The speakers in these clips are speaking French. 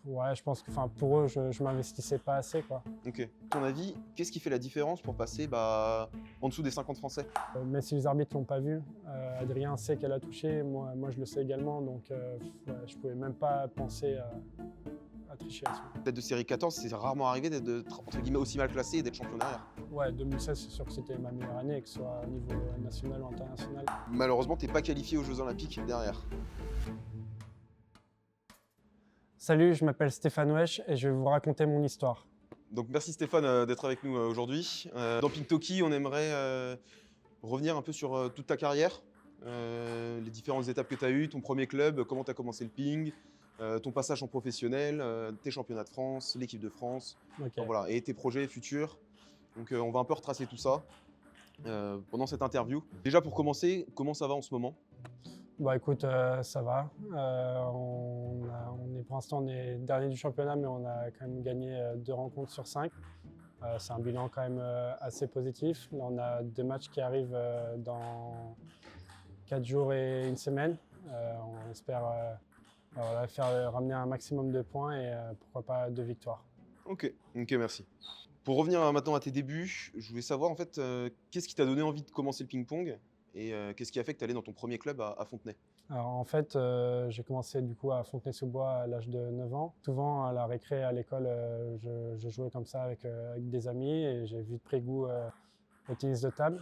Ouais, je pense que pour eux, je m'investissais pas assez, quoi. Ok. À ton avis, qu'est-ce qui fait la différence pour passer en dessous des 50 Français? Mais si les arbitres l'ont pas vu, Adrien sait qu'elle a touché, moi je le sais également, donc ouais, je pouvais même pas penser à tricher à ce moment. Tête de série 14, c'est rarement arrivé d'être entre guillemets aussi mal classé et d'être champion derrière. Ouais, 2016, c'est sûr que c'était ma meilleure année, que ce soit au niveau national ou international. Malheureusement, t'es pas qualifié aux Jeux Olympiques derrière. Salut, je m'appelle Stéphane Wesh et je vais vous raconter mon histoire. Donc merci Stéphane d'être avec nous aujourd'hui. Dans Pink Toki, on aimerait revenir un peu sur toute ta carrière, les différentes étapes que tu as eues, ton premier club, comment tu as commencé le ping, ton passage en professionnel, tes championnats de France, l'équipe de France, Ok. enfin, voilà, et tes projets futurs. Donc on va un peu retracer tout ça pendant cette interview. Déjà pour commencer, comment ça va en ce moment? Bah écoute, ça va. Pour l'instant, on est dernier du championnat, mais on a quand même gagné 2 rencontres sur 5. C'est un bilan quand même assez positif. Là, on a 2 matchs qui arrivent dans 4 jours et 1 semaine. On espère voilà, ramener un maximum de points et pourquoi pas 2 victoires. Ok, merci. Pour revenir maintenant à tes débuts, je voulais savoir en fait qu'est-ce qui t'a donné envie de commencer le ping-pong et qu'est-ce qui a fait que tu allais dans ton premier club à Fontenay? Alors en fait, j'ai commencé du coup à Fontenay-sous-Bois à l'âge de 9 ans. Souvent à la récré à l'école, je jouais comme ça avec des amis et j'ai vite pris goût au tennis de table.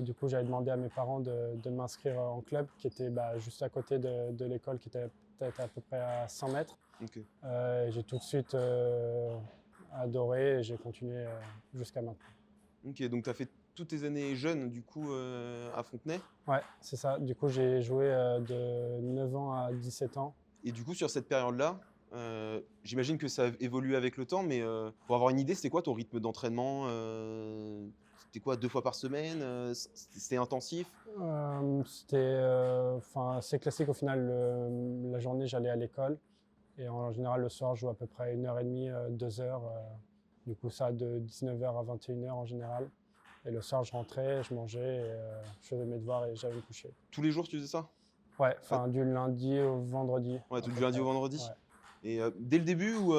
Du coup, j'avais demandé à mes parents de m'inscrire en club qui était juste à côté de l'école, qui était peut-être à peu près à 100 mètres. Ok. J'ai tout de suite adoré et j'ai continué jusqu'à maintenant. Ok, donc tu as fait toutes tes années jeunes du coup à Fontenay. Ouais, c'est ça. Du coup, j'ai joué de 9 ans à 17 ans. Et du coup, sur cette période-là, j'imagine que ça a évolué avec le temps, mais pour avoir une idée, c'était quoi ton rythme d'entraînement? C'était quoi, 2 fois par semaine? C'était intensif? C'était assez classique au final. La journée, j'allais à l'école et en général, le soir, je jouais à peu près 1h30, 2 heures. Du coup, ça de 19h à 21h en général. Et le soir, je rentrais, je mangeais, et, je faisais mes devoirs et j'allais me coucher. Tous les jours, tu faisais ça? Ouais, Ah, du lundi au vendredi. ouais, À du peu lundi au près. vendredi? Ouais. Et dès le début ou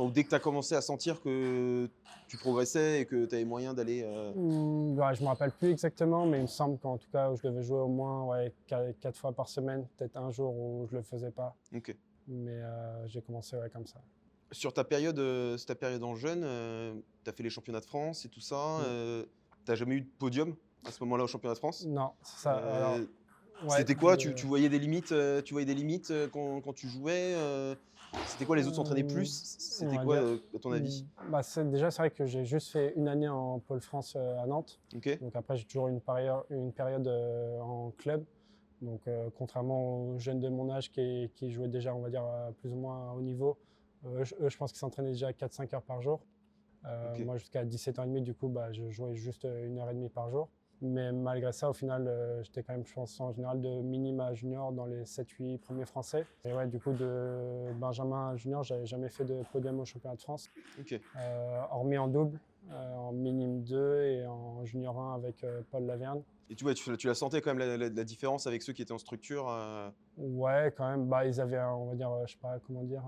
dès que tu as commencé à sentir que tu progressais et que tu avais moyen d'aller Ouais, je ne me rappelle plus exactement, mais il me semble qu'en tout cas, je devais jouer au moins 4 fois par semaine, peut-être un jour où je ne le faisais pas. Ok. Mais j'ai commencé comme ça. Sur ta période en jeune, tu as fait les championnats de France et tout ça. Mm. Tu jamais eu de podium à ce moment-là au championnat de France? Non, c'est ça. Alors, Euh, ouais, C'était quoi? Tu voyais des limites, quand tu jouais? C'était quoi? Les autres s'entraînaient plus? on C'était va quoi, dire. à ton avis? Déjà, c'est vrai que j'ai juste fait une année en Pôle France à Nantes. Ok. Donc après, j'ai toujours une période en club. Donc contrairement aux jeunes de mon âge qui jouaient déjà, on va dire, plus ou moins à haut niveau, eux, je pense qu'ils s'entraînaient déjà 4-5 heures par jour. Ok. Moi, jusqu'à 17 ans et demi, du coup, je jouais juste 1h30 par jour. Mais malgré ça, au final, j'étais quand même, je pense, en général de minima à junior dans les 7-8 premiers français. Et ouais, du coup, de Benjamin à junior, j'avais jamais fait de podium au championnat de France. Ok. Hormis en double, en minime 2 et en junior 1 avec Paul Laverne. Et tu la sentais quand même la différence avec ceux qui étaient en structure? Ouais, quand même, ils avaient, on va dire, je sais pas comment dire,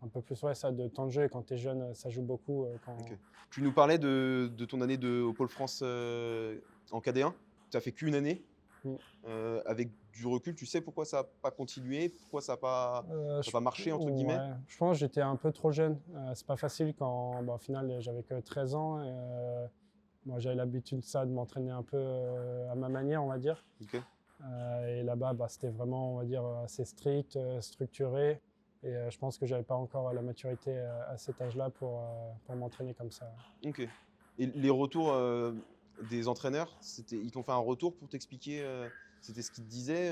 un peu plus ça, de temps de jeu. Et quand tu es jeune, ça joue beaucoup. Ok. Tu nous parlais de ton année au Pôle France en KD1. Tu as fait qu'une année. Mm. Avec du recul, tu sais pourquoi ça n'a pas continué? Pourquoi ça n'a Je, pas marché, entre guillemets? ouais, je pense que j'étais un peu trop jeune. C'est pas facile quand, au final, j'avais que 13 ans. Et, moi, j'avais l'habitude de m'entraîner un peu à ma manière, on va dire. Ok. Et là-bas, c'était vraiment, on va dire, assez strict, structuré. Et je pense que j'avais pas encore la maturité à cet âge-là pour m'entraîner comme ça. Ok. Et les retours des entraîneurs, ils t'ont fait un retour pour t'expliquer c'était ce qu'ils te disaient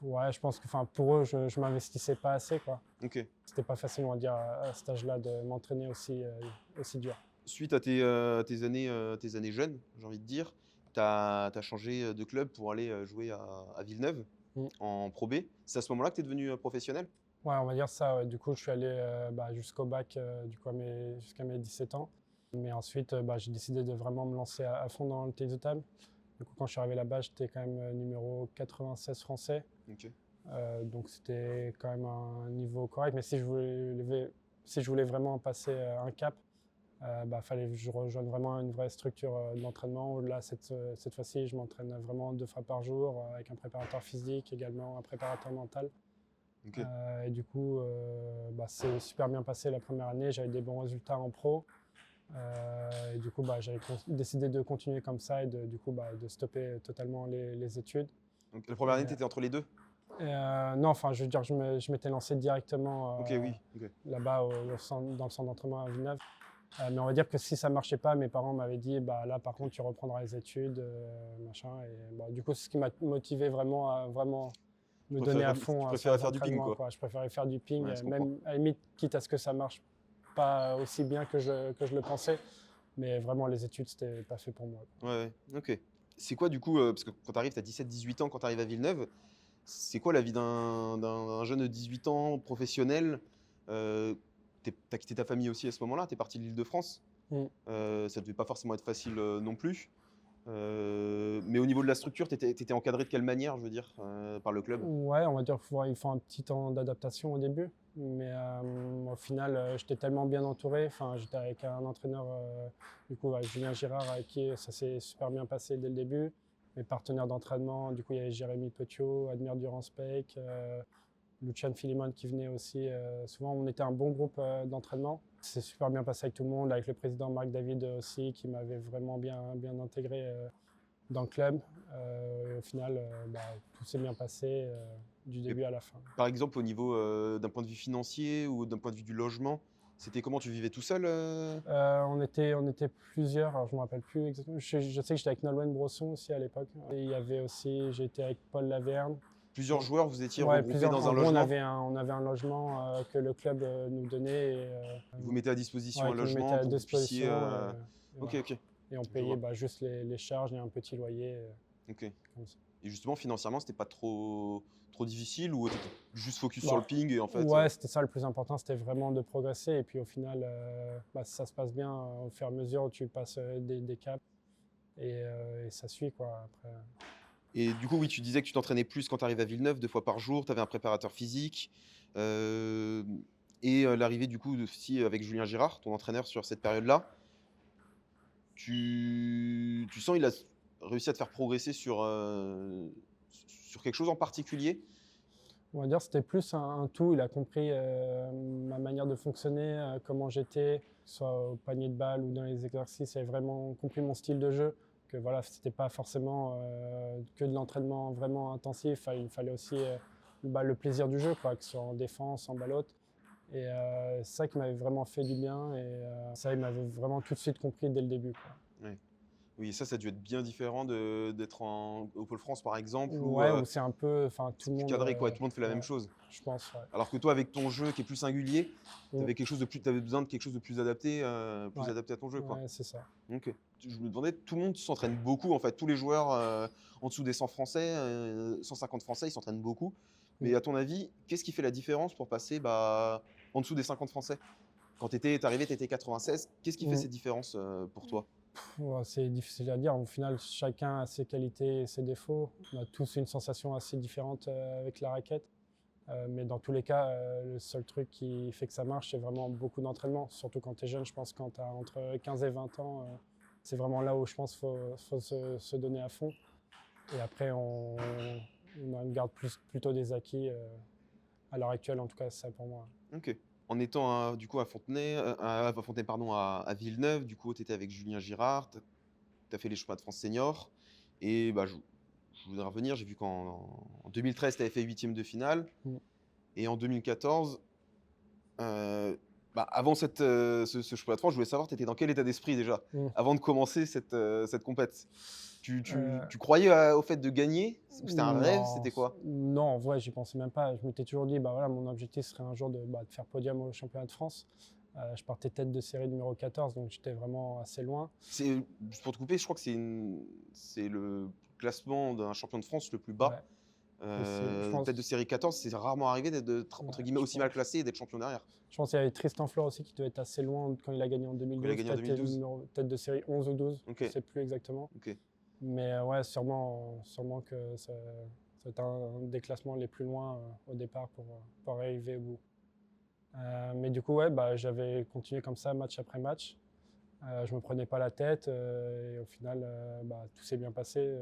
Ouais, je pense que pour eux, je m'investissais pas assez, quoi. Ok. C'était pas facile, on va dire, à cet âge-là de m'entraîner aussi dur. Suite à tes années jeunes, j'ai envie de dire, tu as changé de club pour aller jouer à Villeneuve Mm. en Pro B. C'est à ce moment-là que tu es devenu professionnel? Ouais, on va dire ça. Ouais. Du coup, je suis allé jusqu'au bac, du coup, jusqu'à mes 17 ans. Mais ensuite, j'ai décidé de vraiment me lancer à fond dans le tennis de table. Du coup, quand je suis arrivé là-bas, j'étais quand même numéro 96 français. Ok. Donc c'était quand même un niveau correct. Mais si je voulais vraiment passer un cap, fallait que je rejoigne vraiment une vraie structure d'entraînement. Là, cette fois-ci, je m'entraîne vraiment 2 fois par jour avec un préparateur physique, également un préparateur mental. Ok. Et du coup, c'est super bien passé la première année. J'avais des bons résultats en pro. Et du coup, j'avais décidé de continuer comme ça et de stopper totalement les études. Donc, la première année, Et, tu étais entre les deux? non, enfin, je veux dire, je m'étais lancé directement Ok, oui. Ok. là-bas dans le centre d'entraînement à Villeneuve. Mais on va dire que si ça ne marchait pas, mes parents m'avaient dit là, par contre, tu reprendras les études, machin. Et du coup, c'est ce qui m'a motivé vraiment à me donner à fond Tu sur préférais les faire du ping, entraînements, quoi. quoi. Je préférais faire du ping, Ouais, je comprends. même à la limite, quitte à ce que ça marche pas aussi bien que je le pensais. Mais vraiment, les études, c'était pas fait pour moi. Ouais, ouais, ok. C'est quoi du coup, parce que quand tu arrives, tu as 17-18 ans quand tu arrives à Villeneuve, c'est quoi la vie d'un jeune de 18 ans, professionnel? T'as quitté ta famille aussi à ce moment-là, tu es parti de l'Île-de-France. Mm. Ça devait pas forcément être facile non plus. Mais au niveau de la structure, tu étais encadré de quelle manière, je veux dire, par le club? Ouais, on va dire qu'il faut un petit temps d'adaptation au début. Mais au final, j'étais tellement bien entouré. Enfin, j'étais avec un entraîneur, du coup, avec Julien Girard, avec qui ça s'est super bien passé dès le début. Mes partenaires d'entraînement, du coup, il y avait Jérémy Petiot, Admire Durand-Speck, Lucian Philimon qui venait aussi. Souvent, on était un bon groupe d'entraînement. C'est super bien passé avec tout le monde, avec le président Marc David aussi, qui m'avait vraiment bien intégré dans le club. Au final, tout s'est bien passé du Et début à la fin. par exemple, au niveau d'un point de vue financier ou d'un point de vue du logement, c'était comment? Tu vivais tout seul On était plusieurs, alors je ne me rappelle plus exactement. Je sais que j'étais avec Nolwenn Brosson aussi à l'époque. Et il y avait aussi, j'étais avec Paul Laverne. Plusieurs joueurs, vous étiez Ouais, regroupés dans en un gros, logement? on avait un logement que le club nous donnait. Et, Ils vous mettaient à disposition ouais, un qui nous mettait logement à pour que vous puissiez. disposition. Et Ok, voilà. ok, Et on je payait vois. juste les charges et un petit loyer. Ok. Comme ça. Et justement, financièrement, c'était pas trop difficile ou t'étais juste focus sur le Bah, ping et en fait. ouais, c'était ça le plus important, c'était vraiment de progresser. Et puis au final, ça se passe bien au fur et à mesure où tu passes des caps et ça suit quoi. Après. Et du coup, oui, tu disais que tu t'entraînais plus quand tu arrives à Villeneuve, 2 fois par jour, tu avais un préparateur physique. euh, et l'arrivée du coup aussi avec Julien Girard, ton entraîneur sur cette période-là. Tu sens il a réussi à te faire progresser sur quelque chose en particulier? On va dire que c'était plus un tout. Il a compris ma manière de fonctionner, comment j'étais, que ce soit au panier de balle ou dans les exercices. Il a vraiment compris mon style de jeu. Que voilà, c'était pas forcément que de l'entraînement vraiment intensif. Il fallait aussi le plaisir du jeu, quoi, que ce soit en défense, en balle haute. Et c'est ça qui m'avait vraiment fait du bien. Et ça, il m'avait vraiment tout de suite compris dès le début, quoi. Ouais. Oui, ça a dû être bien différent d'être au Pôle France par exemple, où Ouais, où c'est un peu, enfin, tout c'est le plus monde, cadré, quoi, tout le monde fait la même ouais, chose. je pense, ouais. Alors que toi, avec ton jeu qui est plus singulier, Mm. t'avais besoin de quelque chose de plus Ouais, adapté à ton jeu, quoi. ouais, c'est ça. Ok. Je me demandais, tout le monde s'entraîne beaucoup en fait. Tous les joueurs en dessous des 100 français, 150 français, ils s'entraînent beaucoup. Mais Mm. à ton avis, qu'est-ce qui fait la différence pour passer en dessous des 50 français? Quand t'es arrivé, t'étais 96. Qu'est-ce qui fait Mm. cette différence pour toi? Ouais, c'est difficile à dire. Au final, chacun a ses qualités et ses défauts. On a tous une sensation assez différente avec la raquette. Mais dans tous les cas, le seul truc qui fait que ça marche, c'est vraiment beaucoup d'entraînement. Surtout quand tu es jeune, je pense quand tu as entre 15 et 20 ans, c'est vraiment là où je pense qu'il faut se donner à fond. Et après, on garde plutôt des acquis à l'heure actuelle, en tout cas, c'est ça pour moi. Ok. En étant du coup à Fontenay, pardon, à Villeneuve, du coup, tu étais avec Julien Girard, tu as fait les championnats de France senior. Et je voudrais revenir, j'ai vu qu'en 2013, tu avais fait 8e de finale. Mm. Et en 2014, avant ce championnat de France, je voulais savoir, tu étais dans quel état d'esprit déjà, Mm. avant de commencer cette compète? Euh, Tu croyais au fait de gagner? Ou c'était un rêve? Non, C'était quoi? non, en vrai, j'y pensais même pas. Je m'étais toujours dit, voilà, mon objectif serait un jour de faire podium au championnat de France. Je partais tête de série numéro 14, donc j'étais vraiment assez loin. Juste pour te couper, je crois que c'est le classement d'un champion de France le plus bas. Ouais. Je pense, Tête de série 14, c'est rarement arrivé d'être entre ouais, guillemets aussi mal classé et d'être champion derrière. je pense qu'il y avait Tristan Fleur aussi qui devait être assez loin quand il a gagné en Quand il a 2012, gagné en 2012. tête de série 11 ou 12, Ok, je ne sais plus exactement. ok. Mais ouais, sûrement que C'était un des classements les plus loin au départ pour arriver au bout. Mais du coup, ouais, j'avais continué comme ça, match après match. Je me prenais pas la tête et au final, tout s'est bien passé.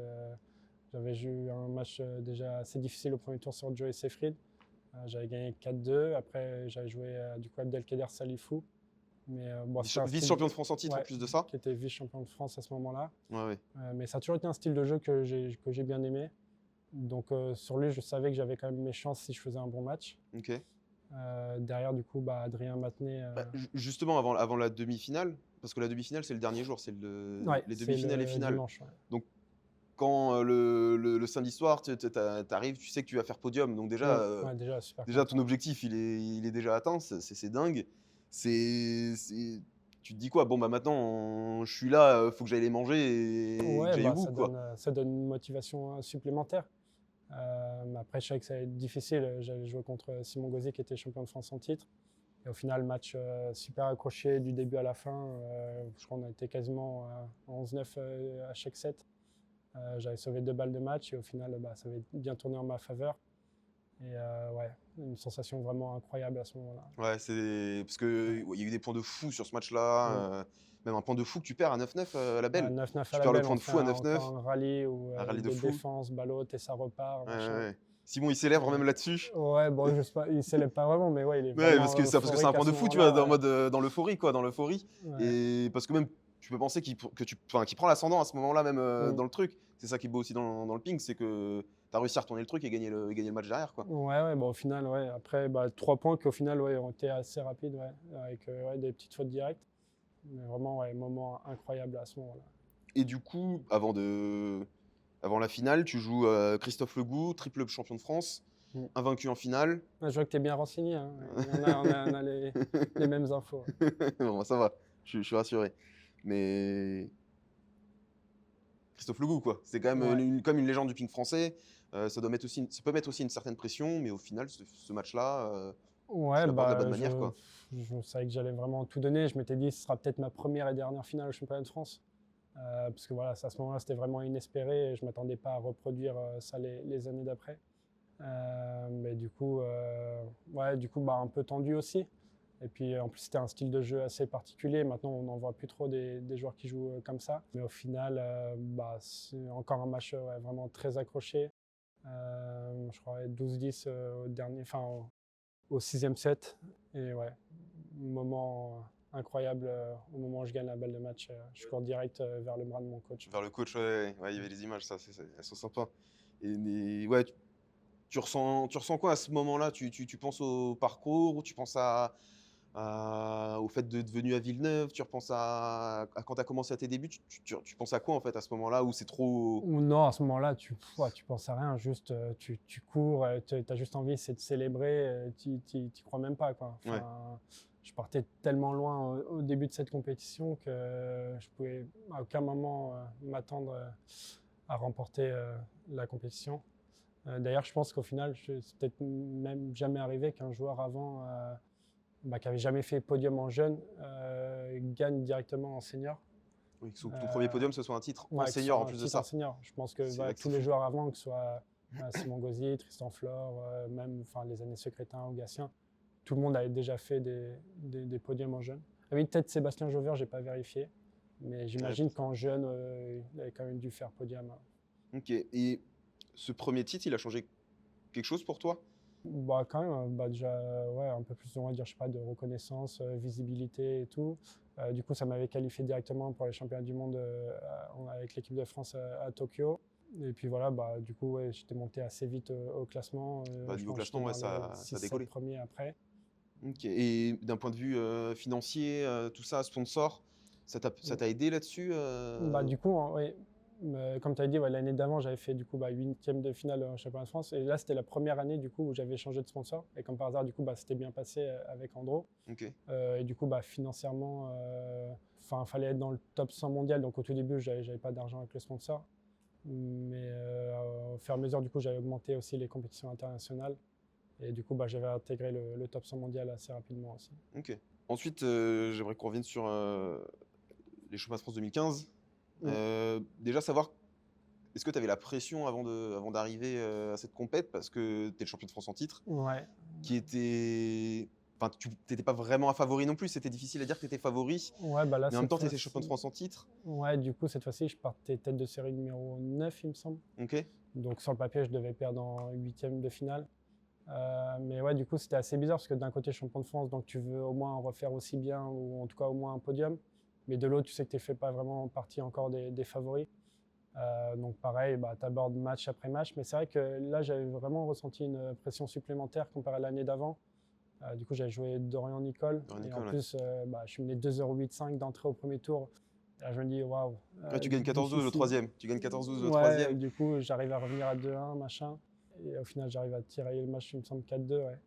J'avais eu un match déjà assez difficile au premier tour sur Joe Seyfried. J'avais gagné 4-2. Après, j'avais joué du coup Abdelkader Salifou. Mais c'était un style Vice-champion de France en titre en ouais, plus de ça. qui était vice-champion de France à ce moment-là. Ouais. Mais ça a toujours été un style de jeu que j'ai bien aimé. Donc sur lui, je savais que j'avais quand même mes chances si je faisais un bon match. Ok. Derrière, du coup, Adrien Matenet. Justement, avant la demi-finale, parce que la demi-finale, c'est le dernier jour, c'est Ouais, les c'est demi-finales le et finales. dimanche, ouais. Donc, quand le samedi soir, tu arrives, tu sais que tu vas faire podium. Donc, déjà, Ouais, déjà, super déjà content. ton objectif, il est déjà atteint. C'est dingue. Tu te dis quoi? Bon, maintenant, je suis là, faut que j'aille les manger et que Ouais, j'aille au bout, quoi. ça donne une motivation supplémentaire. Après, je savais que ça allait être difficile. J'avais joué contre Simon Gauzy, qui était champion de France en titre. Et au final, match super accroché du début à la fin. Je crois qu'on a été quasiment à 11-9 à chaque set. J'avais sauvé 2 balles de match et au final, ça avait bien tourné en ma faveur. Et ouais, une sensation vraiment incroyable à ce moment-là. Ouais, c'est parce que il y a eu des points de fou sur ce match-là. Même un point de fou que tu perds à 9-9 à la Ouais, belle. 9-9 Tu à la perds le belle, point on de fait fou à encore 9-9, un rallye où, un rallye de des fou. défenses, balle haute et ça repart. Ouais, Machin. ouais. Simon, il s'élève même là-dessus. Ouais, bon, je sais pas, il s'élève pas vraiment, mais ouais, il est Ouais, vraiment parce que c'est un euphorique à point de ce fou, tu vois, moment-là. en mode dans l'euphorie, quoi, dans l'euphorie. Ouais. Et parce que même, tu peux penser qu'il prend l'ascendant à ce moment-là, même dans le truc. C'est ça qui est beau aussi dans le ping, c'est que tu as réussi à retourner le truc et gagner le match derrière, quoi. Ouais, au final, ouais. Après, 3 points qui au final ont été assez rapides, ouais, avec des petites fautes directes. Mais vraiment, ouais, moment incroyable à ce moment-là. Et du coup, avant la finale, tu joues Christophe Legout, triple champion de France, Mm. invaincu en finale. Je vois que tu es bien renseigné. Hein. On a les mêmes infos. Bon, ça va, je suis rassuré. Mais Christophe Legout, quoi. C'est quand même Ouais. comme une légende du ping français. Ça peut mettre aussi une certaine pression, mais au final, ce match-là, tu Ouais, l'abordes de la bonne manière, quoi. je savais que j'allais vraiment tout donner. Je m'étais dit ce sera peut-être ma première et dernière finale au championnat de France. Parce que voilà, à ce moment-là, c'était vraiment inespéré et je ne m'attendais pas à reproduire ça les années d'après. Mais du coup, un peu tendu aussi. Et puis en plus, c'était un style de jeu assez particulier. Maintenant, on n'en voit plus trop des joueurs qui jouent comme ça. Mais au final, c'est encore un match vraiment très accroché. Je crois 12-10 au dernier, au 6e set. Et ouais, moment incroyable au moment où je gagne la balle de match. Je cours direct vers le bras de mon coach. Vers le coach, ouais, il y avait les images, elles sont sympas. Mais ouais, tu ressens quoi à ce moment-là? Tu penses au parcours ou tu penses au fait d'être venu à Villeneuve? Tu repenses à quand tu as commencé à tes débuts? Tu penses à quoi en fait à ce moment-là où c'est trop. Ou non, à ce moment-là, tu penses à rien, juste tu cours, tu as juste envie, c'est de célébrer, tu crois même pas, quoi. Enfin, Ouais. je partais tellement loin au début de cette compétition que je pouvais à aucun moment m'attendre à remporter la compétition. D'ailleurs, je pense qu'au final, c'est peut-être même jamais arrivé qu'un joueur avant, qui avait jamais fait podium en jeune, gagne directement en senior. Oui, que ton premier podium ce soit un titre en Ouais, que ce senior soit en un plus de titre en ça. senior. Je pense que C'est là que tous c'est les fou. joueurs avant, que ce soit Simon Gauzy, Tristan Flore, même les années Secrétin ou Gatien, tout le monde avait déjà fait des podiums en jeune. Ah oui, peut-être Sébastien Jauvert, j'ai pas vérifié, mais j'imagine qu'en jeune, il avait quand même dû faire podium. Ok. Et ce premier titre, il a changé quelque chose pour toi? Quand même, déjà, ouais, un peu plus, on va dire, je sais pas, de reconnaissance, visibilité et tout. Du coup, ça m'avait qualifié directement pour les championnats du monde avec l'équipe de France à Tokyo. Et puis voilà, du coup, ouais, j'étais monté assez vite au classement. Je Niveau pense que j'étais classement, ouais, dans les ça a 6-7 décollé. premiers après. Ok. Et d'un point de vue financier, tout ça, sponsor, ça t'a aidé là-dessus Du coup, oui, comme tu as dit, ouais, l'année d'avant, j'avais fait du coup 8e de finale au championnat de France. Et là, c'était la première année du coup où j'avais changé de sponsor. Et comme par hasard, du coup, c'était bien passé avec Andro. Ok. Et du coup, financièrement, fallait être dans le top 100 mondial. Donc au tout début, j'avais pas d'argent avec le sponsor. Mais au fur et à mesure, du coup, j'avais augmenté aussi les compétitions internationales. Et du coup, j'avais intégré le top 100 mondial assez rapidement aussi. Ok. Ensuite, j'aimerais qu'on revienne sur les championnats de France 2015. Déjà savoir Est-ce que tu avais la pression avant d'arriver à cette compète parce que tu es le champion de France en titre, Ouais, qui était. Enfin, tu n'étais pas vraiment un favori non plus, c'était difficile à dire que tu étais favori, ouais, bah là, mais en même cette temps, tu étais champion de fois-ci, France en titre. ouais, du coup, cette fois-ci, je partais tête de série numéro 9, il me semble. Ok. Donc sur le papier, je devais perdre en huitième de finale. Mais ouais, du coup, c'était assez bizarre parce que d'un côté, champion de France, donc tu veux au moins en refaire aussi bien, ou en tout cas au moins un podium. Mais de l'autre, tu sais que tu ne fais pas vraiment partie encore des favoris. Donc pareil, bah, tu abordes match après match. Mais c'est vrai que là, j'avais vraiment ressenti une pression supplémentaire comparé à l'année d'avant. Du coup, j'avais joué Dorian-Nicole. Dorian Et en Nicole, ouais. plus, bah, je suis mené 2,85 € d'entrée au premier tour. Là, je me dis, waouh, Ouais, tu gagnes 14-12 le difficile. troisième. Tu gagnes 14-12 le Ouais, troisième. du coup, j'arrive à revenir à 2-1, machin. Et au final, j'arrive à tirer le match, il me semble 4-2, ouais.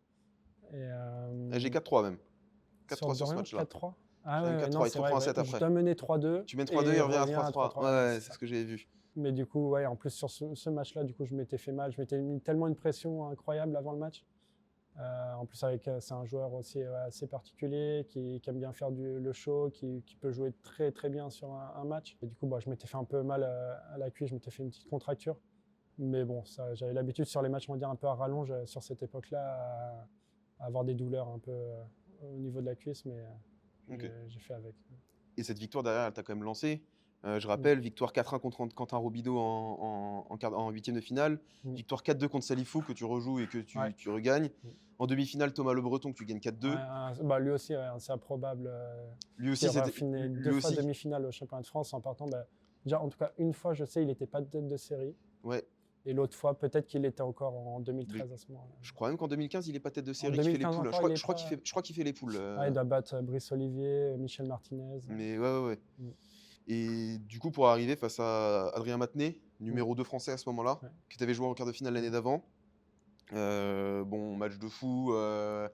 Et, J'ai 4-3 même. sur 4-3 sur ce Dorian, match-là. 4-3. Ah J'ai même ouais, ouais, non, 4-3, il te c'est vrai, reprend un ouais. 7 Je après. dois mener 3-2 Tu mènes 3-2, et il revient à revenir à 3-3. 3-3. Ouais, C'est c'est ça. ce que j'avais vu. Mais du coup, ouais, en plus sur ce match-là, du coup, je m'étais fait mal. Je m'étais mis tellement une pression incroyable avant le match. En plus, c'est un joueur aussi assez particulier qui aime bien faire le show, qui peut jouer très très bien sur un match. Et du coup, bah, je m'étais fait un peu mal à la cuisse, je m'étais fait une petite contracture. Mais bon, j'avais l'habitude sur les matchs, on va dire, un peu à rallonge sur cette époque-là, à avoir des douleurs un peu au niveau de la cuisse, mais Ok. j'ai fait avec. Et cette victoire derrière, elle t'a quand même lancé. Je Mm. rappelle, victoire 4-1 contre Quentin Robideau en huitième de finale. Mm. Victoire 4-2 contre Salifou que tu rejoues et que Ouais. tu regagnes. Mm. En demi-finale, Thomas Le Breton que tu gagnes 4-2. Bah, lui aussi, ouais, c'est improbable. Lui Qui aussi, aura c'était. fini Lui 2 fois aussi. demi-finale au championnat de France en partant. Bah, déjà, en tout cas, une fois, je sais, il n'était pas de tête de série. Ouais. Et l'autre fois, peut-être qu'il était encore en Mais 2013 à ce moment-là. je crois même qu'en 2015, il n'est pas tête de En série, qu'il fait les 2015 poules. encore, il est pas. Je crois qu'il fait les poules. Ah, il doit battre Brice Olivier, Michel Martinez. Mais ouais. Mm. Et du coup, pour arriver face à Adrien Matenet, Mm. numéro 2 français à ce moment-là, Ouais. que tu avais joué en quart de finale l'année d'avant. Bon, match de fou. Ouais.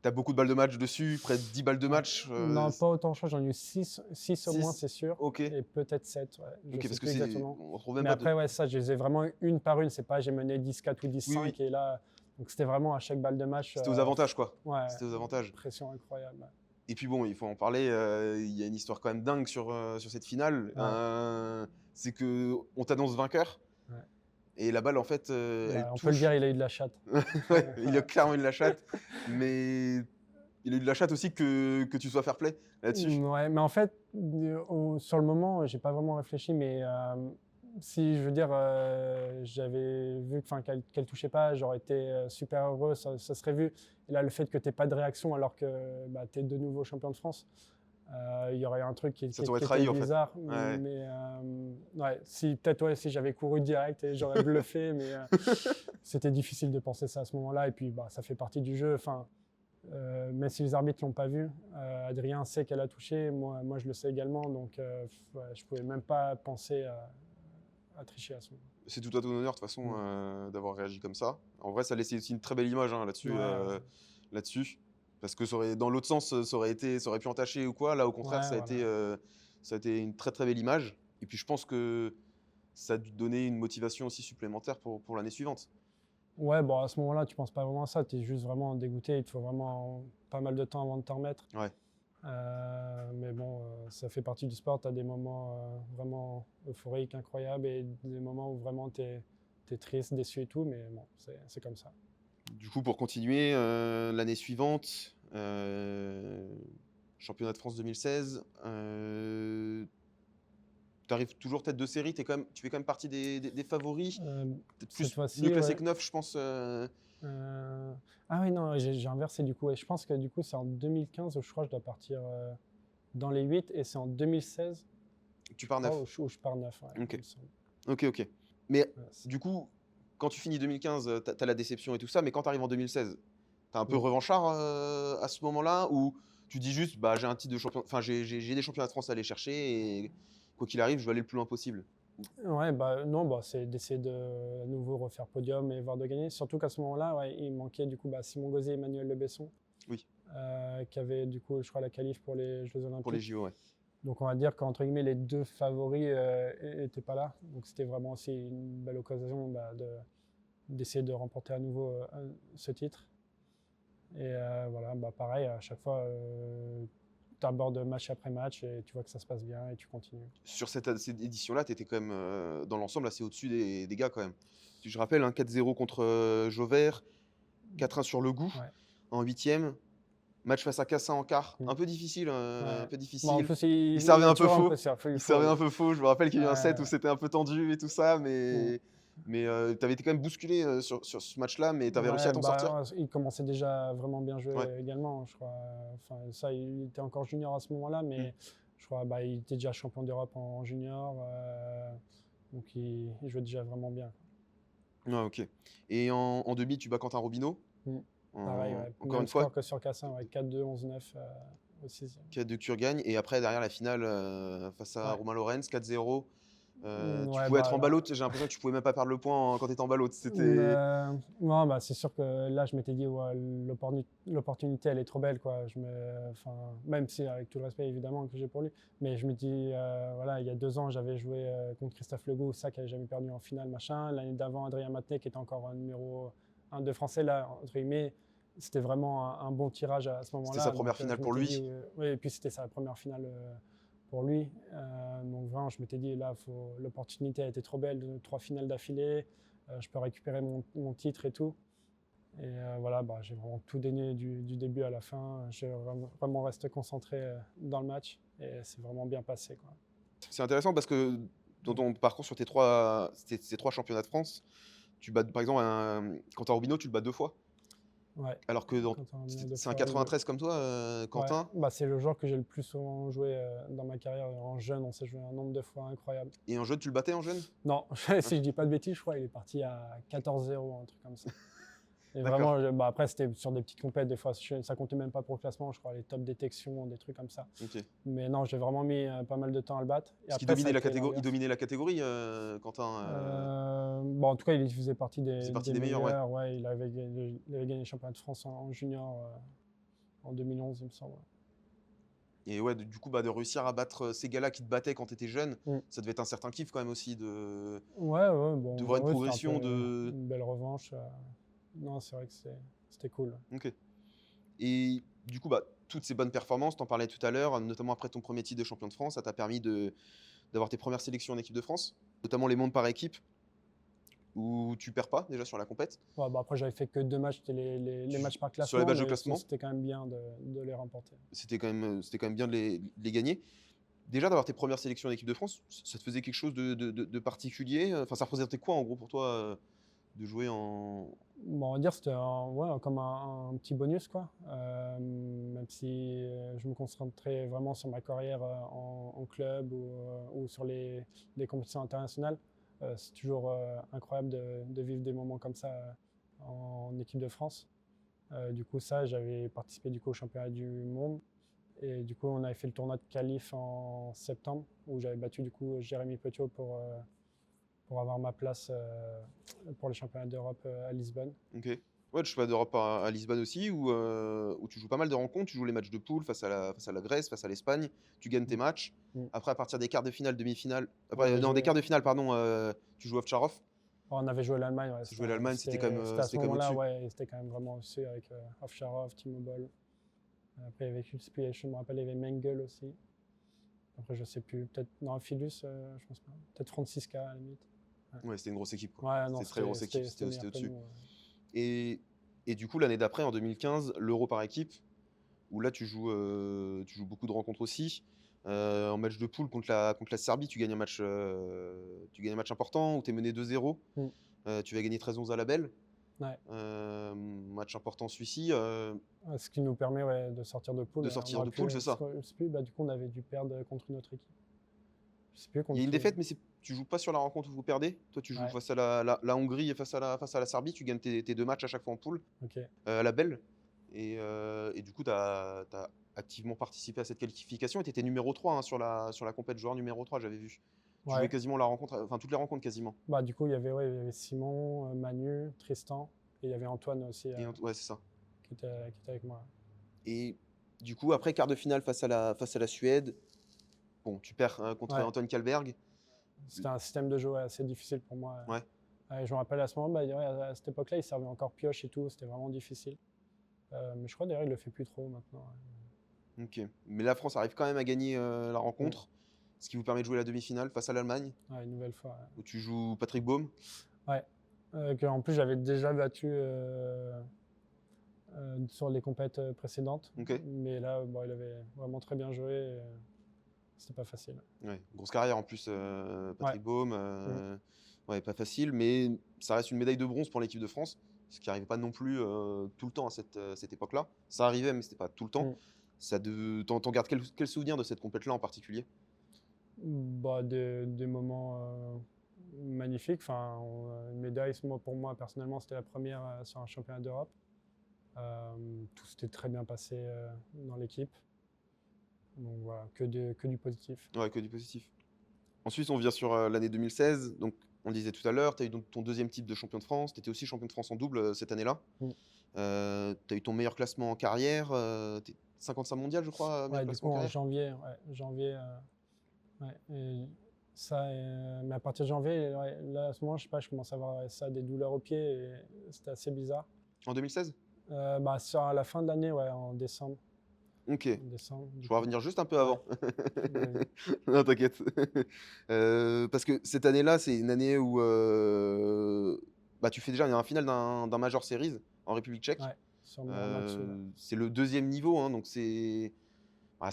T'as beaucoup de balles de match dessus, près de 10 balles de Ouais. match. Non, pas autant, je crois, j'en ai eu 6 au moins, Six. c'est sûr. Ok. Et peut-être 7, ouais. Je Ok, sais parce que plus c'est. exactement. On retrouve même Mais pas après, ouais, ça, je les ai vraiment eu une par une. C'est pas j'ai mené 10-4 ou 10-5 Oui. et là. Donc c'était vraiment à chaque balle de match. C'était aux avantages, quoi. Ouais, C'était aux avantages. pression incroyable. Et puis bon, il faut en parler. Il y a une histoire quand même dingue sur cette finale. Ouais. C'est que on t'annonce vainqueur. Ouais. Et la balle, en fait, elle On touche. peut le dire, il a eu de la chatte. Ouais, il a clairement eu de la chatte. Mais il a eu de la chatte aussi que tu sois fair play là-dessus. Ouais, mais en fait, sur le moment, j'ai pas vraiment réfléchi, mais si je veux dire, j'avais vu qu'elle touchait pas, j'aurais été super heureux, ça serait vu. Et là, le fait que tu n'aies pas de réaction alors que bah, tu es de nouveau champion de France, il y aurait un truc Ça t'aurait qui trahi, était en fait. bizarre. Ouais. Mais ouais, peut-être ouais, si j'avais couru direct, et j'aurais bluffé, mais c'était difficile de penser ça à ce moment-là. Et puis, bah, ça fait partie du jeu. Enfin, même si les arbitres l'ont pas vu, Adrien sait qu'elle a touché, moi je le sais également, donc ouais, je pouvais même pas penser à tricher à ce moment. C'est tout à ton honneur, de toute façon, d'avoir réagi comme ça. En vrai, ça laissait aussi une très belle image là-dessus. Ouais. Là-dessus. Parce que dans l'autre sens, ça aurait pu entacher ou quoi. Là, au contraire, Ouais, ça a été une très très belle image. Et puis, je pense que ça a dû te donner une motivation aussi supplémentaire pour l'année suivante. Ouais, bon, à ce moment-là, tu penses pas vraiment à ça, tu es juste vraiment dégoûté, il te faut vraiment pas mal de temps avant de t'en remettre. Ouais. Mais bon, ça fait partie du sport, tu as des moments vraiment euphoriques, incroyables, et des moments où vraiment tu es triste, déçu et tout, mais bon, c'est comme ça. Du coup, pour continuer, l'année suivante, championnat de France 2016, tu arrives toujours tête de série, tu fais quand même partie des favoris. Peut-être Cette fois-ci, mieux classé ouais. que 9, je pense. Ah oui, non, j'ai inversé du coup. Ouais. Je pense que du coup, c'est en 2015 où je crois que je dois partir dans les 8 et c'est en 2016 Tu pars 9. où je pars 9. Ouais, Ok. il me semble. Ok. Mais Ouais, du coup, quand tu finis 2015, tu as la déception et tout ça, mais quand tu arrives en 2016, tu es un peu Mm. revanchard à ce moment-là, ou tu dis juste, bah, j'ai un titre de champion, enfin, j'ai des championnats de France à aller chercher et quoi qu'il arrive, je vais aller le plus loin possible. Ouais, bah non, bah, c'est d'essayer de à nouveau refaire podium et voir de gagner. Surtout qu'à ce moment-là, ouais, il manquait du coup Simon Gauzy et Emmanuel Le Besson, Oui. qui avaient du coup, je crois, la qualif pour les Jeux Olympiques. Pour les JO, ouais. Donc on va dire qu'entre guillemets, les deux favoris n'étaient pas là. Donc c'était vraiment aussi une belle occasion d'essayer de remporter à nouveau ce titre. Et voilà, bah pareil, à chaque fois, tu abordes match après match et tu vois que ça se passe bien et tu continues. Sur cette édition-là, tu étais quand même, dans l'ensemble, assez au-dessus des gars quand même. Je rappelle, hein, 4-0 contre Jauvert, 4-1 sur le goût Ouais. en 8e. Match face à Cassin en quart. Mm. Un peu difficile, un Ouais. peu Bon, en difficile. plus, Il servait est un peu toujours faux. il Il faut, servait un peu faux. Je me rappelle qu'il y a eu un set où Ouais. c'était un peu tendu et tout ça, Mm. mais tu avais été quand même bousculé sur ce match-là, mais tu avais réussi à Ouais, t'en sortir. bah, il commençait déjà à vraiment bien jouer Ouais. également, je crois. Enfin, ça, il était encore junior à ce moment-là, Mm. mais je crois bah, il était déjà champion d'Europe en junior. Donc il jouait déjà vraiment bien. Ah, ok. Et en demi, tu bats Quentin Robineau. Mm. Pareil, ouais. Encore Même une fois, score que sur Cassin, ouais, 4-2, 11-9 au 6e. 4-2 que tu regagnes. Et après, derrière la finale face à Ouais. Romain Lorenz, 4-0. Tu Ouais, pouvais bah, être en alors, ballot. J'ai l'impression que tu pouvais même pas perdre le point quand tu étais en ballot. C'était. non, bah, c'est sûr que là, je m'étais dit, ouais, l'opportunité, elle est trop belle, quoi. Enfin, même si, avec tout le respect évidemment que j'ai pour lui, mais je me dis, voilà, il y a 2 ans, j'avais joué contre Christophe Legout, ça qui n'avait jamais perdu en finale, machin. L'année d'avant, Adrien Matenet, qui était encore un numéro 1 de français, là, entre guillemets, c'était vraiment un bon tirage à ce moment-là. C'était sa première Donc, finale je pour m'étais lui. dit, oui, et puis c'était sa première finale pour lui. Donc vraiment, je m'étais dit, là, l'opportunité a été trop belle, 3 finales d'affilée, je peux récupérer mon titre et tout. Et voilà, bah, j'ai vraiment tout donné du début à la fin. J'ai vraiment resté concentré dans le match et c'est vraiment bien passé, quoi. C'est intéressant parce que dans ton parcours sur ces trois championnats de France, tu bats par exemple Quentin Robineau, tu le bats 2 fois. Ouais. Alors que c'est un 93 comme toi, Ouais, Quentin. bah, c'est le joueur que j'ai le plus souvent joué dans ma carrière. En jeune, on s'est joué un nombre de fois incroyable. Et en jeune, tu le battais en jeune? Non, si je dis pas de bêtises, je crois qu'il est parti à 14-0, un truc comme ça. Et D'accord. vraiment, bah, après, c'était sur des petites compètes, des fois, ça comptait même pas pour le classement, je crois, les top détections, des trucs comme ça. Ok. Mais non, j'ai vraiment mis pas mal de temps à le battre. Et Parce qu'il après, ça dominait a la été catégorie, l'inverse. Quentin. Bon, en tout cas, il faisait partie Il faisait partie des des meilleurs, ouais. meilleurs. Ouais, il avait gagné le championnat de France en junior en 2011, il me semble. Et ouais, du coup, bah, de réussir à battre ces gars-là qui te battaient quand tu étais jeune, Mm. ça devait être un certain kiff quand même aussi de Ouais, bon, voir une ouais, progression c'était un peu de. une belle revanche. Non, c'est vrai que c'était cool. Ok. Et du coup, bah, toutes ces bonnes performances, t'en parlais tout à l'heure, notamment après ton premier titre de champion de France, ça t'a permis d'avoir tes premières sélections en équipe de France, notamment les mondes par équipe, où tu perds pas déjà sur la compète. Ouais, bah, après, j'avais fait que 2 matchs, c'était les matchs par classement. Sur les matchs de mais classement. c'était quand même bien de les remporter. C'était quand même bien de les gagner. Déjà, d'avoir tes premières sélections en équipe de France, ça te faisait quelque chose de particulier? Enfin, ça représentait quoi en gros pour toi de jouer en. Bon, on va dire que c'était comme un petit bonus, quoi. Même si je me concentrais vraiment sur ma carrière en club ou sur les compétitions internationales. C'est toujours incroyable de vivre des moments comme ça en équipe de France. Du coup, ça, j'avais participé du coup, au championnat du monde. Et du coup, on avait fait le tournoi de qualif en septembre, où j'avais battu du coup Jérémy Petiot pour avoir ma place pour les championnats d'Europe à Lisbonne. Ok. Ouais, le championnat d'Europe à Lisbonne aussi, où tu joues pas mal de rencontres. Tu joues les matchs de poule face à la Grèce, face à l'Espagne. Tu gagnes tes matchs. Après, à partir des quarts de finale, demi-finale. Des quarts de finale, pardon, tu joues Ovtcharov. On avait joué l'Allemagne. Ouais, Jouer l'Allemagne, c'était quand même à ce moment-là, au-dessus. ouais, c'était quand même vraiment au-dessus avec Ovtcharov, Timo Boll. Après, il y avait Kulspie, je me rappelle, il y avait Mengel aussi. Après, je sais plus, peut-être Philus, je pense pas. Peut-être Francisca à la limite. Ouais, c'était une grosse équipe. Quoi. Ouais, c'était une très grosse équipe, c'était au-dessus. Nous. Et du coup, l'année d'après, en 2015, l'Euro par équipe, où là, tu joues beaucoup de rencontres aussi. En match de poule contre la Serbie, tu gagnes un match important où tu es mené 2-0. Tu vas gagner 13-11 à la Belle. Ouais. Match important celui-ci. Ce qui nous permet de sortir de poule. De sortir de poule, c'est ça. Je sais plus, du coup, on avait dû perdre contre une autre équipe. Je sais plus Il y a une défaite, mais tu joues pas sur la rencontre où vous perdez. Toi, tu joues face à la Hongrie et face à la Serbie. Tu gagnes tes 2 matchs à chaque fois en poule. Okay. À la Belle. Et du coup, tu as activement participé à cette qualification et tu étais numéro 3 hein, sur la compétition, joueur numéro 3, j'avais vu. Tu jouais quasiment la rencontre, enfin toutes les rencontres quasiment. Bah, du coup, il y avait Simon, Manu, Tristan et il y avait Antoine aussi. Ouais, c'est ça. Qui était avec moi. Et du coup, après quart de finale face à la Suède, bon, tu perds contre Antoine Kalberg. C'était un système de jeu assez difficile pour moi. Ouais. Je me rappelle à ce moment, à cette époque-là, il servait encore pioche et tout, c'était vraiment difficile. Mais je crois d'ailleurs il le fait plus trop maintenant. Ok. Mais la France arrive quand même à gagner la Mm. rencontre, ce qui vous permet de jouer la demi-finale face à l'Allemagne, Ouais, une nouvelle fois. où tu joues Patrick Baume. Ouais. En plus, j'avais déjà battu sur les compètes précédentes. Ok. Mais là, bon, il avait vraiment très bien joué. C'était pas facile. Ouais. Grosse carrière en plus, Patrick Ouais. Baume. Ouais, pas facile, mais ça reste une médaille de bronze pour l'équipe de France, ce qui n'arrivait pas non plus tout le temps à cette époque-là. Ça arrivait, mais c'était pas tout le temps. T'en gardes quel souvenir de cette compète-là en particulier? Bah, des moments magnifiques. Enfin, une médaille, pour moi, personnellement, c'était la première sur un championnat d'Europe. Tout s'était très bien passé dans l'équipe. Donc voilà, que du positif. Ouais, que du positif. Ensuite, on vient sur l'année 2016. Donc, on le disait tout à l'heure, tu as eu donc ton deuxième titre de champion de France. Tu étais aussi champion de France en double cette année-là. Mm. Tu as eu ton meilleur classement en carrière. Tu es 55 mondial, je crois, meilleur Ouais, du coup, classement en en carrière. janvier, ouais, et ça, mais à partir de janvier, ouais, là, à ce moment, je sais pas, je commence à avoir ça, des douleurs aux pieds, et c'était assez bizarre. En 2016? Bah, à la fin de l'année, ouais, en décembre. Ok. Du Je vais coup. revenir juste un peu avant. Vas-y. Non, t'inquiète. Parce que cette année-là, c'est une année où bah, tu fais déjà un final d'un Major Series en République tchèque. Ouais, sur Matsu, ouais. C'est le deuxième niveau, hein, donc c'est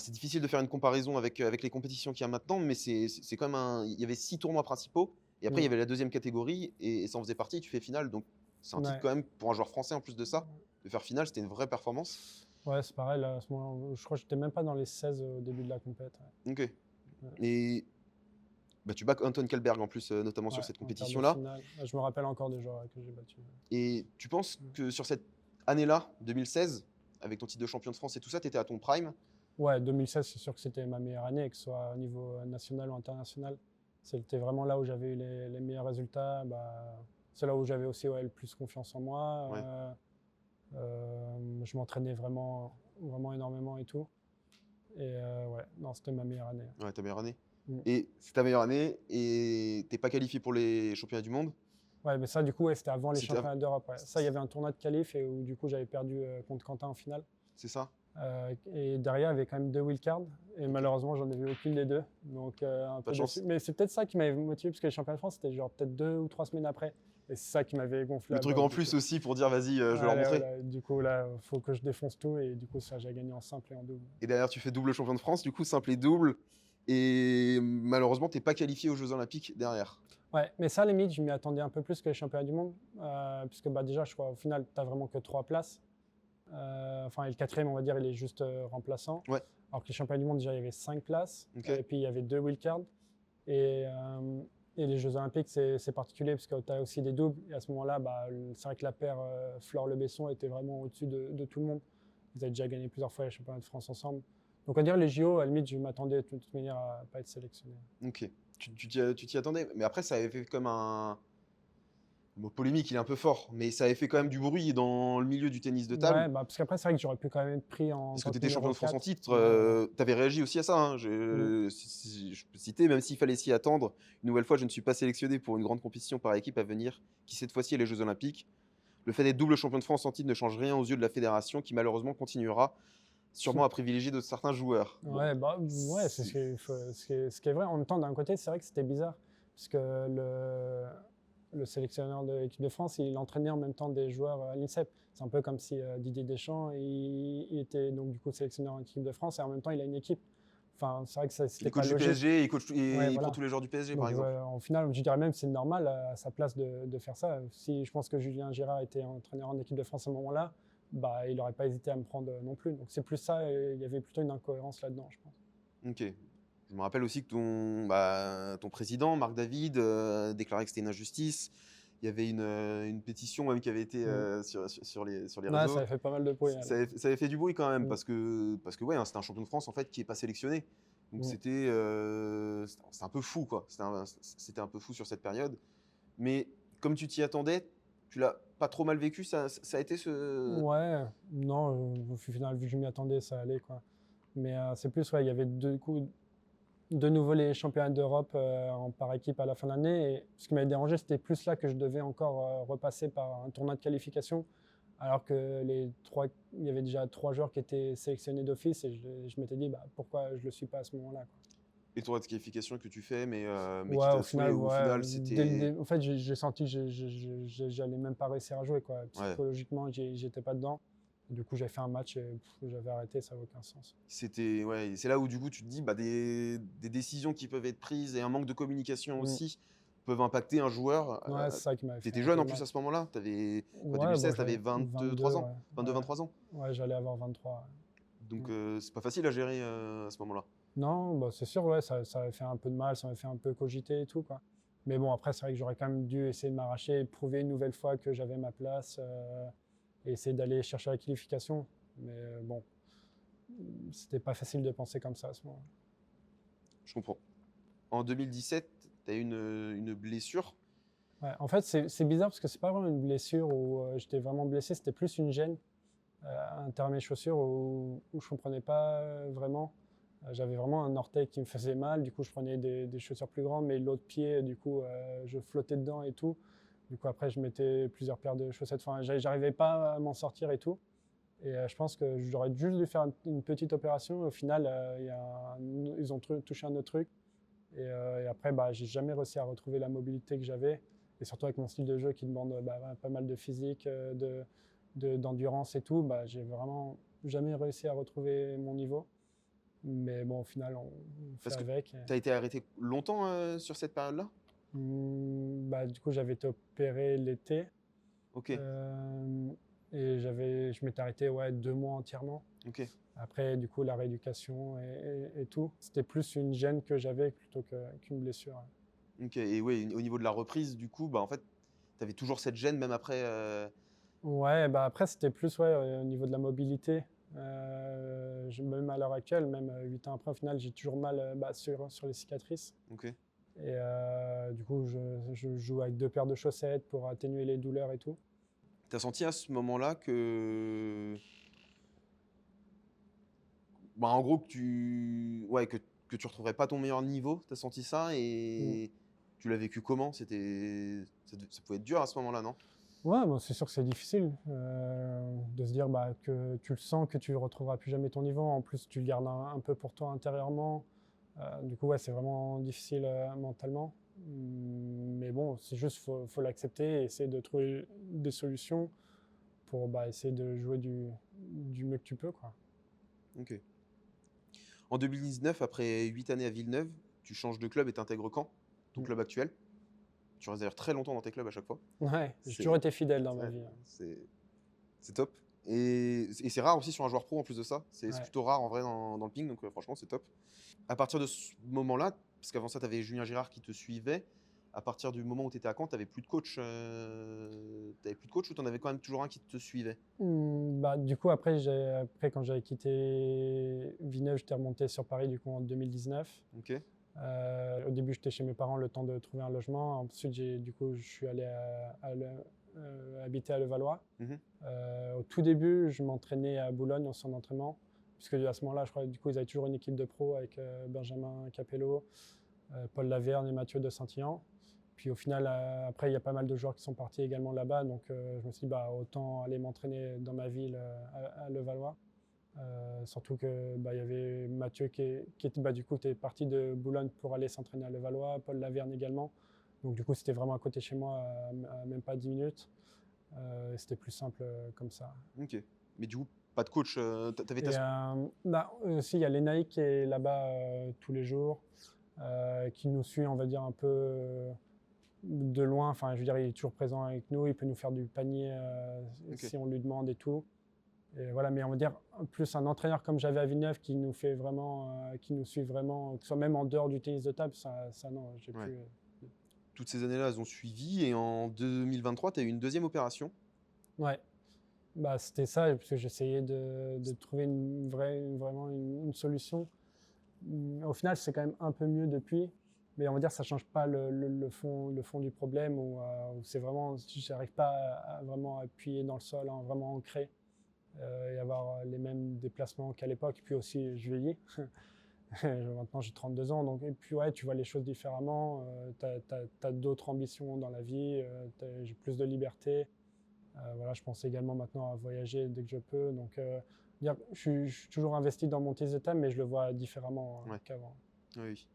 difficile de faire une comparaison avec les compétitions qu'il y a maintenant, mais c'est quand même il y avait 6 tournois principaux, et après il y Mm. avait la deuxième catégorie, et ça en faisait partie, et tu fais finale, donc c'est un titre Ouais. quand même pour un joueur français en plus de ça. De faire finale, c'était une vraie performance. Ouais, c'est pareil, là, à ce moment, je crois que j'étais même pas dans les 16 au début de la compète. Ok. Ouais. Et bah, tu bats Anton Kalberg en plus, notamment sur Ouais, cette en quart de compétition-là. finale. Je me rappelle encore des joueurs que j'ai battus. Et tu penses que sur cette année-là, 2016, avec ton titre de champion de France et tout ça, tu étais à ton prime? Ouais, 2016, c'est sûr que c'était ma meilleure année, que ce soit au niveau national ou international. C'était vraiment là où j'avais eu les meilleurs résultats. Bah, c'est là où j'avais aussi le plus confiance en moi. Ouais. Je m'entraînais vraiment, vraiment énormément et tout. Et ouais, non, c'était ma meilleure année. Ouais, ta meilleure année. Mm. Et c'est ta meilleure année et t'es pas qualifié pour les championnats du monde. Ouais, mais ça, du coup, ouais, c'était avant les C'était av- championnats d'Europe. Ouais. Ça, il y avait un tournoi de qualif et où, du coup, j'avais perdu contre Quentin en finale. C'est ça? Et derrière, il y avait quand même 2 wildcards. Et malheureusement, j'en ai vu aucune des deux. Donc, un Pas peu de chance. déçu. Mais c'est peut-être ça qui m'avait motivé, parce que les championnats de France, c'était genre peut-être 2 ou 3 semaines après. Et c'est ça qui m'avait gonflé Le à truc bloc, en du plus coup. aussi pour dire vas-y, je vais leur Allez, montrer. voilà. Du coup, là, il faut que je défonce tout. Et du coup, ça, j'ai gagné en simple et en double. Et derrière, tu fais double champion de France, du coup, simple et double. Et malheureusement, t'es pas qualifié aux Jeux Olympiques derrière. Ouais, mais ça, limite, je m'y attendais un peu plus que les championnats du monde. Puisque bah, déjà, je crois, au final, tu n'as vraiment que 3 places. Enfin, et le quatrième, on va dire, il est juste remplaçant. Ouais. Alors que les championnats du monde, déjà, il y avait 5 places. Ok. Et puis, il y avait 2 wildcards. Et, les Jeux Olympiques, c'est particulier parce que tu as aussi des doubles. Et à ce moment-là, bah, c'est vrai que la paire Flore Le Besson était vraiment au-dessus de tout le monde. Ils avaient déjà gagné plusieurs fois les championnats de France ensemble. Donc, on va dire les JO, à la limite, je m'attendais de toute manière à ne pas être sélectionné. Ok. Tu t'y attendais. Mais après, ça avait fait comme un. Le mot polémique, il est un peu fort, mais ça avait fait quand même du bruit dans le milieu du tennis de table. Ouais, bah, parce qu'après, c'est vrai que j'aurais pu quand même être pris en Parce que tant tu que étais champion numéro de France en 4. titre, tu avais réagi aussi à ça. Hein. Je peux citer, même s'il fallait s'y attendre, une nouvelle fois, je ne suis pas sélectionné pour une grande compétition par équipe à venir, qui cette fois-ci est les Jeux Olympiques. Le fait d'être double champion de France en titre ne change rien aux yeux de la fédération, qui malheureusement continuera sûrement à privilégier de certains joueurs. Ouais, bah, ouais, c'est ce qui est vrai. En même temps, d'un côté, c'est vrai que c'était bizarre, puisque le sélectionneur de l'équipe de France, il entraînait en même temps des joueurs à l'INSEP. C'est un peu comme si Didier Deschamps, il était donc du coup sélectionneur en équipe de France et en même temps il a une équipe. Enfin, c'est vrai que Il c'était est pas coach du logique. PSG, Ouais, il voilà. prend tous les joueurs du PSG, Donc, par exemple. en final, je dirais même que c'est normal à sa place de faire ça. Si je pense que Julien Girard était entraîneur en équipe de France à ce moment-là, bah, il n'aurait pas hésité à me prendre non plus. Donc c'est plus ça, il y avait plutôt une incohérence là-dedans, je pense. Ok. Je me rappelle aussi que ton président, Marc David, déclarait que c'était une injustice. Il y avait une pétition même qui avait été sur les Ouais, réseaux. ça avait fait pas mal de bruit. Ça avait fait du bruit quand même, Mm. parce que ouais, hein, c'était un champion de France en fait qui n'est pas sélectionné. Donc c'était un peu fou, quoi. C'était un peu fou sur cette période. Mais comme tu t'y attendais, tu l'as pas trop mal vécu, ça a été ce. Ouais, non, au final, vu que je m'y attendais, ça allait, quoi. Mais c'est plus, ouais, il y avait de nouveau les championnats d'Europe par équipe à la fin de l'année. Et ce qui m'avait dérangé, c'était plus là que je devais encore repasser par un tournoi de qualification Alors que il y avait déjà 3 joueurs qui étaient sélectionnés d'office et je m'étais dit, bah, pourquoi je le suis pas à ce moment-là, quoi. Et tournoi de qualification que tu fais, mais qui Ouais, t'a saoulé, au ouais, final, c'était. en fait, j'ai senti que j'allais même pas réussir à jouer, quoi. Ouais, Psychologiquement, j'étais pas dedans. Du coup, j'ai fait un match et j'avais arrêté, ça n'a aucun sens. c'était. Ouais, c'est là où du coup tu te dis, bah, des décisions qui peuvent être prises et un manque de communication Mm. aussi peuvent impacter un joueur. Ouais, c'est ça qui m'avait Tu fait étais un jeune peu en plus mal. à ce moment-là. T'avais quoi, Ouais, bon, 2016, j'avais t'avais 22, 23 ans, ouais. 22-23 ans. Ouais, j'allais avoir 23. Ouais. Donc Mm. c'est pas facile à gérer à ce moment-là. Non, bah, c'est sûr, ouais, ça avait fait un peu de mal, ça m'avait fait un peu cogiter et tout, quoi. Mais bon, après, c'est vrai que j'aurais quand même dû essayer de m'arracher, prouver une nouvelle fois que j'avais ma place et essayer d'aller chercher la qualification. Mais bon, c'était pas facile de penser comme ça à ce moment. Je comprends. En 2017, tu as eu une blessure. Ouais, en fait, c'est bizarre parce que c'est pas vraiment une blessure où j'étais vraiment blessé, c'était plus une gêne à l'intérieur de mes chaussures où je comprenais pas vraiment. J'avais vraiment un orteil qui me faisait mal, du coup je prenais des chaussures plus grandes, mais l'autre pied, du coup, je flottais dedans et tout. Du coup, après, je mettais plusieurs paires de chaussettes. Enfin, j'arrivais pas à m'en sortir et tout. Et je pense que j'aurais juste dû faire une petite opération. Au final, ils ont touché un autre truc. Et après, bah, j'ai jamais réussi à retrouver la mobilité que j'avais. Et surtout avec mon style de jeu qui demande pas mal de physique, d'endurance et tout, bah, j'ai vraiment jamais réussi à retrouver mon niveau. Mais bon, au final, on fait Parce que avec. tu as été arrêté longtemps sur cette période-là. Bah, du coup, j'avais été opéré l'été. Ok, euh, et je m'étais arrêté 2 mois entièrement. ok. Après, du coup, la rééducation et tout. C'était plus une gêne que j'avais plutôt qu'une blessure. Ok, et ouais, au niveau de la reprise, du coup, bah, en fait, tu avais toujours cette gêne même après. Ouais, bah après, c'était plus au niveau de la mobilité. Même à l'heure actuelle, même 8 ans après, au final, j'ai toujours mal sur les cicatrices. Ok. Et du coup, je joue avec 2 paires de chaussettes pour atténuer les douleurs et tout. Tu as senti à ce moment-là que. Bah, en gros, que tu retrouverais pas ton meilleur niveau. Tu as senti ça Mm. et tu l'as vécu comment? Ça pouvait être dur à ce moment-là, non? Ouais, bon, c'est sûr que c'est difficile de se dire que tu le sens que tu ne retrouveras plus jamais ton niveau. En plus, tu le gardes un peu pour toi intérieurement. Du coup, ouais, c'est vraiment difficile mentalement. Mais bon, c'est juste, faut l'accepter et essayer de trouver des solutions pour essayer de jouer du mieux que tu peux, quoi. Ok. En 2019, après 8 années à Villeneuve, tu changes de club et t'intègres Caen, ton Mm. club actuel. Tu restes d'ailleurs très longtemps dans tes clubs à chaque fois. Ouais, j'ai toujours C'est été fidèle dans ma ouais, vie, hein. c'est top. Et c'est rare aussi sur un joueur pro en plus de ça. C'est Ouais. plutôt rare en vrai dans le ping, donc franchement c'est top. À partir de ce moment-là, parce qu'avant ça tu avais Julien Girard qui te suivait, à partir du moment où tu étais à Caen, tu n'avais plus de coach. T'avais plus de coach ou tu en avais quand même toujours un qui te suivait? Du coup, après, quand j'avais quitté Villeneuve, j'étais remonté sur Paris du coup, en 2019. Ok. Au début, j'étais chez mes parents le temps de trouver un logement. Ensuite, du coup, je suis allé habiter à Levallois. Mhm. Au tout début, je m'entraînais à Boulogne en centre d'entraînement, puisque à ce moment-là, je crois du coup, ils avaient toujours une équipe de pros avec Benjamin Capello, Paul Laverne et Mathieu de Saint-Yan. Puis au final, après, il y a pas mal de joueurs qui sont partis également là-bas, donc je me suis dit, autant aller m'entraîner dans ma ville à Levallois. Surtout que il y avait Mathieu qui était, du coup, était parti de Boulogne pour aller s'entraîner à Levallois, Paul Laverne également. Donc du coup, c'était vraiment à côté de chez moi, à même pas 10 minutes. C'était plus simple comme ça. Ok. Mais du coup, pas de coach. T'avais ta. Et aussi, il y a l'ENAI qui est là-bas tous les jours, qui nous suit, on va dire, un peu de loin. Enfin, je veux dire, il est toujours présent avec nous, il peut nous faire du panier Ok. si on lui demande et tout. Et voilà, mais on va dire plus un entraîneur comme j'avais à Villeneuve qui nous fait vraiment, qui nous suit vraiment, que ce soit même en dehors du tennis de table, ça non, j'ai Ouais. plus. Toutes ces années-là, elles ont suivi et en 2023, tu as eu une deuxième opération. Ouais, c'était ça, parce que j'essayais de trouver vraiment une solution. Au final, c'est quand même un peu mieux depuis, mais on va dire que ça change pas le fond du problème où c'est vraiment, j'arrive pas à vraiment appuyer dans le sol, hein, vraiment ancré et avoir les mêmes déplacements qu'à l'époque. Et puis aussi, je vieillis. Maintenant, j'ai 32 ans, donc et puis ouais, tu vois les choses différemment. Tu as d'autres ambitions dans la vie, j'ai plus de liberté. Voilà, je pense également maintenant à voyager dès que je peux. Donc, je suis toujours investi dans mon tennis de table, mais je le vois différemment Ouais. qu'avant. Oui.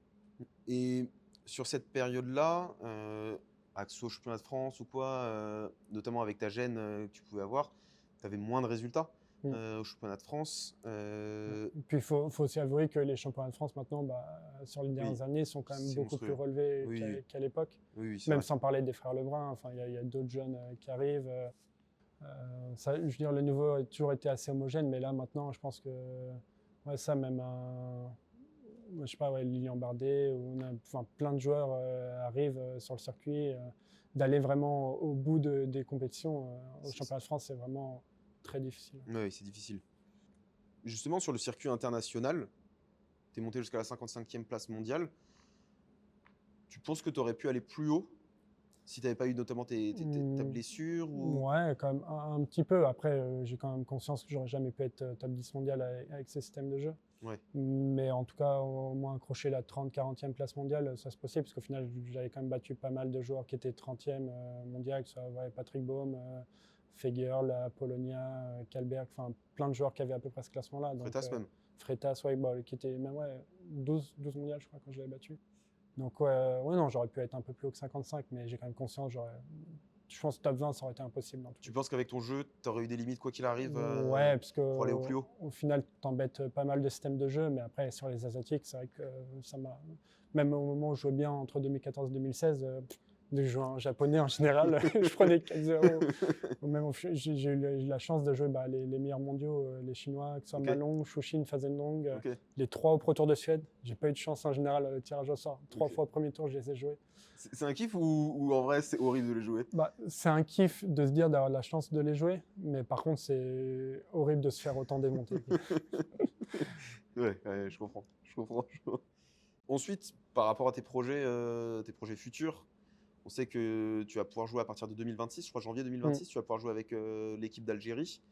Et sur cette période-là, que ce soit au championnat de France ou quoi, notamment avec ta gêne que tu pouvais avoir, tu avais moins de résultats Mm. au championnat de France. Et puis, faut aussi avouer que les championnats de France, maintenant, sur les dernières années, sont quand même c'est beaucoup plus monstrueux. relevés Oui, qu'à l'époque. oui, c'est Même vrai. sans parler des frères Lebrun, enfin, il y a d'autres jeunes qui arrivent. Ça, je veux dire, le niveau a toujours été assez homogène, mais là, maintenant, je pense que ouais, ça, même je sais pas, ouais, Lilian Bardet, enfin, plein de joueurs arrivent sur le circuit. D'aller vraiment au bout des compétitions au championnat de France, c'est vraiment très difficile. Oui, c'est difficile. Justement, sur le circuit international, tu es monté jusqu'à la 55e place mondiale. Tu penses que tu aurais pu aller plus haut si tu n'avais pas eu notamment ta blessure ou... Ouais, quand même un petit peu. Après, j'ai quand même conscience que j'aurais jamais pu être top 10 mondial avec ces systèmes de jeu. Ouais, Mais en tout cas, au moins accrocher la 30-40e place mondiale, ça c'est possible, parce qu'au final, j'avais quand même battu pas mal de joueurs qui étaient 30e mondial, que ce soit Patrick Baum, Federer, la Polonia, Kalberg, enfin plein de joueurs qui avaient à peu près ce classement-là. Donc, Freitas même. Freitas, ouais, qui était même 12 mondial, je crois, quand je l'avais battu. Donc, ouais, non, j'aurais pu être un peu plus haut que 55, mais j'ai quand même conscience, je pense que top 20, ça aurait été impossible. Tu penses qu'avec ton jeu, tu aurais eu des limites quoi qu'il arrive Ouais, parce que pour aller au plus haut? au final, t'embêtes pas mal de systèmes de jeu, mais après, sur les Asiatiques, c'est vrai que ça m'a. Même au moment où je jouais bien entre 2014 et 2016, dès que je jouais en japonais en général, je prenais 4-0. Ou même j'ai eu la chance de jouer les meilleurs mondiaux, les Chinois, que ce soit Ok. Malong, Shuxin, Fazendong, Ok. les 3 au Pro Tour de Suède. J'ai pas eu de chance en général au tirage au sort. 3 Ok. fois au premier tour, je les ai joués. C'est un kiff ou en vrai c'est horrible de les jouer? C'est un kiff de se dire d'avoir la chance de les jouer, mais par contre, c'est horrible de se faire autant démonter. Ouais, je comprends. Je comprends. Ensuite, par rapport à tes projets futurs, on sait que tu vas pouvoir jouer à partir de 2026, je crois janvier 2026, tu vas pouvoir jouer avec l'équipe d'Algérie.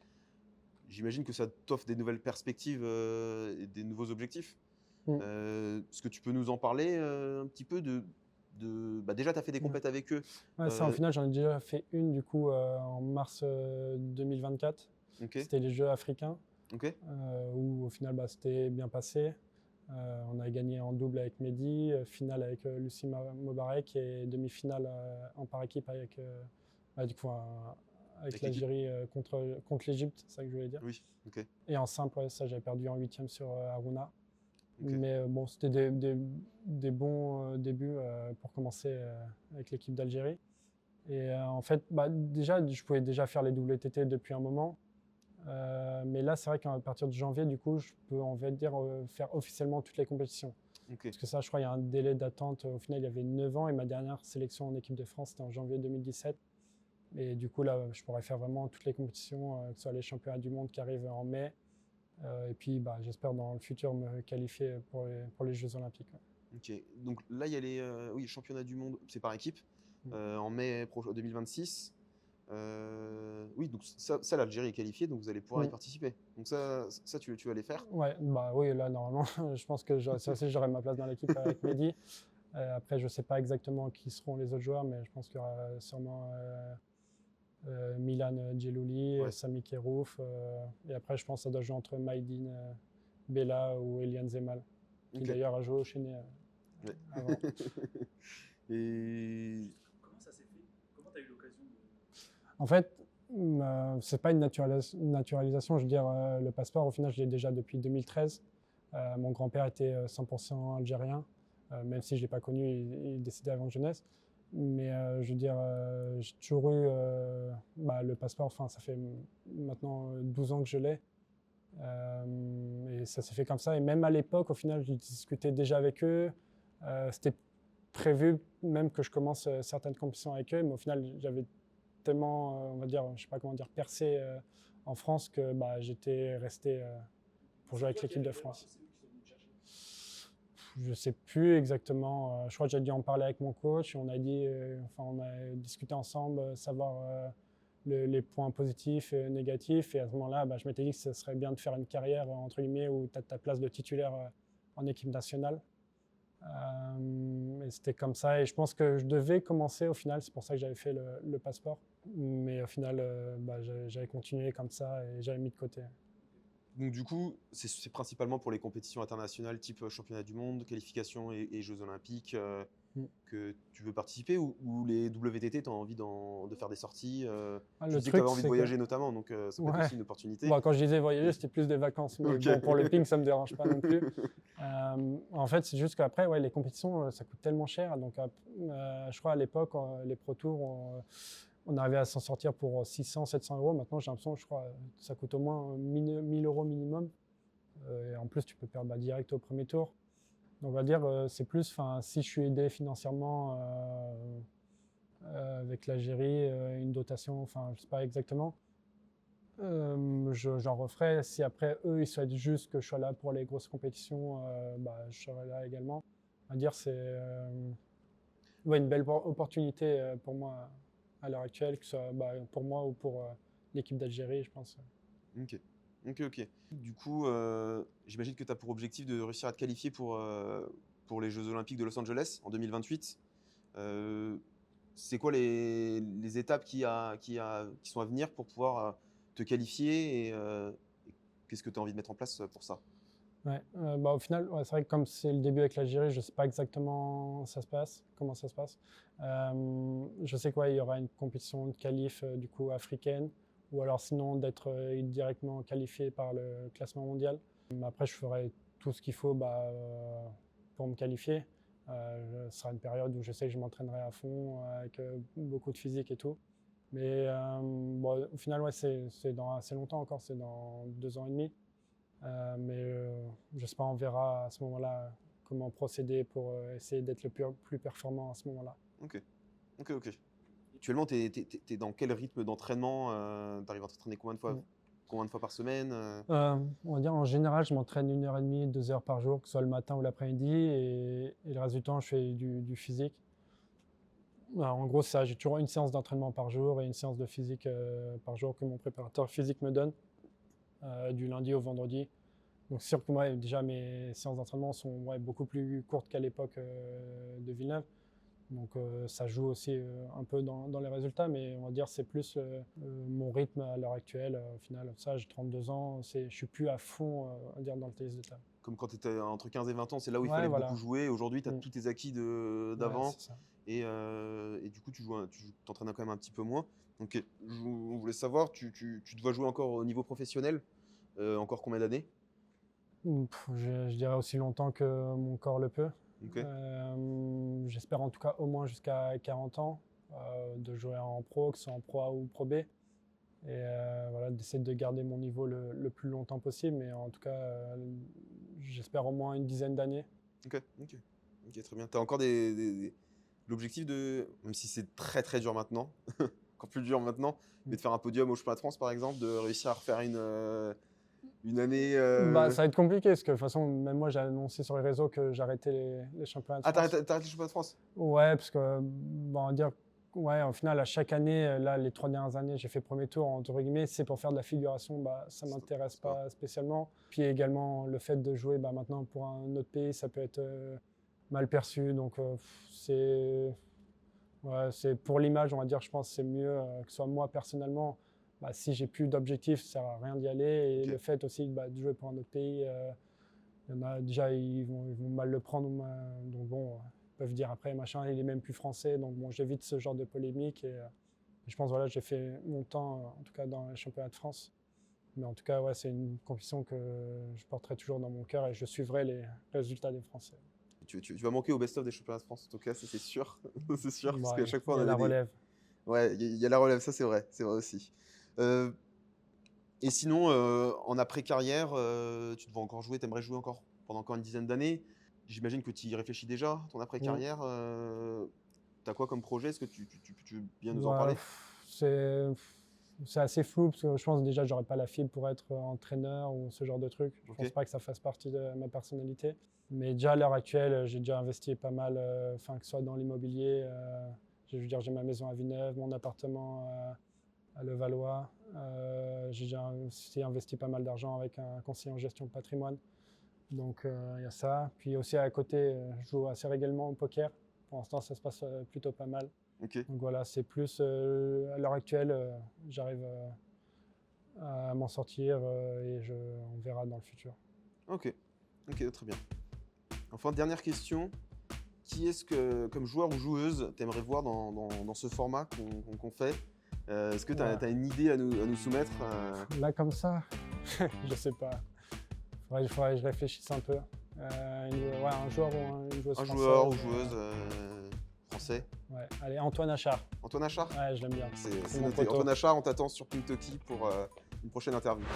J'imagine que ça t'offre des nouvelles perspectives et des nouveaux objectifs. Est-ce que tu peux nous en parler un petit peu déjà, tu as fait des compètes avec eux. Ouais, ça, en final, j'en ai déjà fait une du coup en mars 2024. Ok. C'était les Jeux africains, Ok. où au final, c'était bien passé. On a gagné en double avec Mehdi, finale avec Lucie Mobarek et demi-finale en par équipe avec, du coup, avec l'Algérie contre l'Égypte, c'est ça que je voulais dire. Oui. Ok. Et en simple, ouais, ça j'avais perdu en 8e sur Aruna. Ok. Mais bon, c'était des bons débuts pour commencer avec l'équipe d'Algérie. Et en fait, déjà, je pouvais déjà faire les WTT depuis un moment. Mais là, c'est vrai qu'à partir de janvier, du coup, je peux, on va dire, faire officiellement toutes les compétitions. Ok. Parce que ça, je crois, il y a un délai d'attente. Au final, il y avait 9 ans et ma dernière sélection en équipe de France, c'était en janvier 2017. Et du coup, là, je pourrais faire vraiment toutes les compétitions, que ce soit les championnats du monde qui arrivent en mai. Et puis, j'espère dans le futur me qualifier pour les Jeux Olympiques. Ouais. Ok. Donc là, il y a les championnats du monde, c'est par équipe, en mai 2026. Oui, donc ça l'Algérie est qualifiée, donc vous allez pouvoir y participer. Donc ça tu vas les faire. Ouais, oui, là, normalement, je pense que j'aurai ma place dans l'équipe avec Mehdi. Après, je ne sais pas exactement qui seront les autres joueurs, mais je pense qu'il y aura sûrement Milan Djelouli, Sami Kerouf. Et après, je pense que ça doit jouer entre Maïdine, Bella ou Eliane Zemal, qui d'ailleurs a joué au Chénet avant. Et comment ça s'est fait? Comment tu as eu l'occasion de... En fait, c'est pas une naturalisation. Je veux dire, le passeport, au final, je l'ai déjà depuis 2013. Mon grand-père était 100% algérien, même si je ne l'ai pas connu, il est décédé avant jeunesse. Mais je veux dire, j'ai toujours eu le passeport, enfin, ça fait maintenant 12 ans que je l'ai. Et ça s'est fait comme ça. Et même à l'époque, au final, je discutais déjà avec eux. C'était prévu même que je commence certaines compétitions avec eux, mais au final, j'avais tellement, on va dire, je sais pas comment dire, percé en France que j'étais resté pour jouer avec l'équipe de France. Je sais plus exactement. Je crois que j'ai dû en parler avec mon coach. On a dit, on a discuté ensemble, savoir les points positifs et négatifs. Et à ce moment-là, je m'étais dit que ce serait bien de faire une carrière entre guillemets où tu as ta place de titulaire en équipe nationale. Et c'était comme ça. Et je pense que je devais commencer au final. C'est pour ça que j'avais fait le passeport. Mais au final, j'avais continué comme ça et j'avais mis de côté. Donc du coup, c'est principalement pour les compétitions internationales type championnat du monde, qualification et Jeux olympiques Mm. que tu veux participer ou les WTT, tu as envie de faire des sorties tu Le disais que tu truc, avais envie de c'est que voyager notamment, donc ça peut être ouais. aussi une opportunité. Bon, quand je disais voyager, c'était plus des vacances. Mais Ok. bon, pour le ping, ça ne me dérange pas non plus. En fait, c'est juste qu'après, ouais, les compétitions, ça coûte tellement cher. Donc, je crois à l'époque, les Pro Tours, on arrivait à s'en sortir pour 600, 700 euros. Maintenant, j'ai l'impression, je crois, ça coûte au moins 1000 euros minimum. Et en plus, tu peux perdre direct au premier tour. Donc, on va dire, c'est plus, si je suis aidé financièrement avec l'Algérie, une dotation, je ne sais pas exactement. J'en referai. Si après eux ils souhaitent juste que je sois là pour les grosses compétitions, je serai là également. À dire c'est une belle opportunité pour moi à l'heure actuelle, que ce soit pour moi ou pour l'équipe d'Algérie, je pense. Ok. Ok. Du coup, j'imagine que tu as pour objectif de réussir à te qualifier pour les Jeux Olympiques de Los Angeles en 2028. C'est quoi les étapes qui sont à venir pour pouvoir te qualifier et qu'est-ce que tu as envie de mettre en place pour ça? Ouais, au final, ouais, c'est vrai que comme c'est le début avec l'Algérie, je ne sais pas exactement comment ça se passe. Je sais qu'il y aura une compétition de qualif du coup africaine, ou alors sinon d'être directement qualifié par le classement mondial. Après, je ferai tout ce qu'il faut pour me qualifier. Ce sera une période où je sais que je m'entraînerai à fond avec beaucoup de physique et tout. Mais au final, ouais, c'est dans assez longtemps encore, c'est dans 2 ans et demi. J'espère on verra à ce moment-là comment procéder pour essayer d'être le plus performant à ce moment-là. Ok. Actuellement, tu es dans quel rythme d'entraînement tu arrives à t'entraîner combien de fois par semaine On va dire en général, je m'entraîne 1h30, 2 heures par jour, que ce soit le matin ou l'après-midi, et le reste du temps, je fais du physique. Alors, en gros, ça, j'ai toujours une séance d'entraînement par jour et une séance de physique par jour que mon préparateur physique me donne, du lundi au vendredi. Donc, c'est sûr que moi, déjà, mes séances d'entraînement sont beaucoup plus courtes qu'à l'époque de Villeneuve. Donc, ça joue aussi un peu dans les résultats, mais on va dire c'est plus mon rythme à l'heure actuelle. Au final, ça, j'ai 32 ans, je suis plus à fond on va dire, dans le tennis de table. Comme quand tu étais entre 15 et 20 ans, c'est là où il Ouais, fallait voilà. beaucoup jouer. Aujourd'hui, tu as tous tes acquis Ouais, d'avant c'est ça. et du coup, tu t'entraînes quand même un petit peu moins. Donc, on voulait savoir, tu dois jouer encore au niveau professionnel encore combien d'années? Je dirais aussi longtemps que mon corps le peut. Ok. J'espère en tout cas au moins jusqu'à 40 ans de jouer en pro, que ce soit en pro A ou pro B. Et voilà, d'essayer de garder mon niveau le plus longtemps possible. Mais en tout cas, j'espère au moins une dizaine d'années. Ok, très bien. Tu as encore l'objectif même si c'est très très dur maintenant, encore plus dur maintenant, mais de faire un podium au championnat de France par exemple, de réussir à refaire une année. Ça va être compliqué parce que de toute façon, même moi, j'ai annoncé sur les réseaux que j'arrêtais les championnats de Ah, France. t'arrêtes le championnat de France? Ouais, parce que, on va dire, ouais, au final, à chaque année, là, les 3 dernières années, j'ai fait premier tour, entre guillemets, c'est pour faire de la figuration, ça ne m'intéresse pas spécialement. Puis également, le fait de jouer maintenant pour un autre pays, ça peut être mal perçu. Donc, c'est pour l'image, on va dire, je pense que c'est mieux que ce soit moi personnellement. Si j'ai plus d'objectifs, ça ne sert à rien d'y aller. Et Ok. le fait aussi de jouer pour un autre pays, il y en a déjà, ils vont mal le prendre. Donc bon, ils peuvent dire après, machin, il est même plus français. Donc bon, j'évite ce genre de polémique. Et je pense, voilà, j'ai fait mon temps, en tout cas dans les championnats de France. Mais en tout cas, ouais, c'est une compétition que je porterai toujours dans mon cœur et je suivrai les résultats des Français. Tu vas manquer au best-of des championnats de France, en tout cas, ça c'est sûr. C'est sûr, parce qu'à chaque fois Il on y a avait la relève. Ouais, il y a la relève, ça c'est vrai aussi. Euh, et sinon, en après-carrière, tu devrais encore jouer, t'aimerais jouer encore pendant encore une dizaine d'années. J'imagine que tu y réfléchis déjà, ton Mm. après-carrière. T'as quoi comme projet? Est-ce que tu veux bien nous en Ouais, parler? c'est assez flou parce que je pense déjà que j'aurais pas la fibre pour être entraîneur ou ce genre de truc. Je Ok. pense pas que ça fasse partie de ma personnalité. Mais déjà à l'heure actuelle, j'ai déjà investi pas mal, que ce soit dans l'immobilier. Je veux dire, j'ai ma maison à Villeneuve, mon appartement à Levallois. J'ai déjà aussi investi pas mal d'argent avec un conseiller en gestion de patrimoine. Donc il y a ça. Puis aussi à côté, je joue assez régulièrement au poker. Pour l'instant, ça se passe plutôt pas mal. Ok. Donc voilà, c'est plus à l'heure actuelle, j'arrive à m'en sortir et on verra dans le futur. Ok, très bien. Enfin, dernière question. Qui est-ce que, comme joueur ou joueuse, tu aimerais voir dans ce format qu'on fait? Est-ce que tu as une idée à nous soumettre? Là, comme ça, je sais pas. Faudrait que je réfléchisse un peu. Un joueur ou une joueuse Un française, joueur ou joueuse français? Ouais. Allez, Antoine Achard. Antoine Achard? Ouais, je l'aime bien. C'est mon noté. poteau. Antoine Achard, on t'attend sur Pink Toki pour une prochaine interview.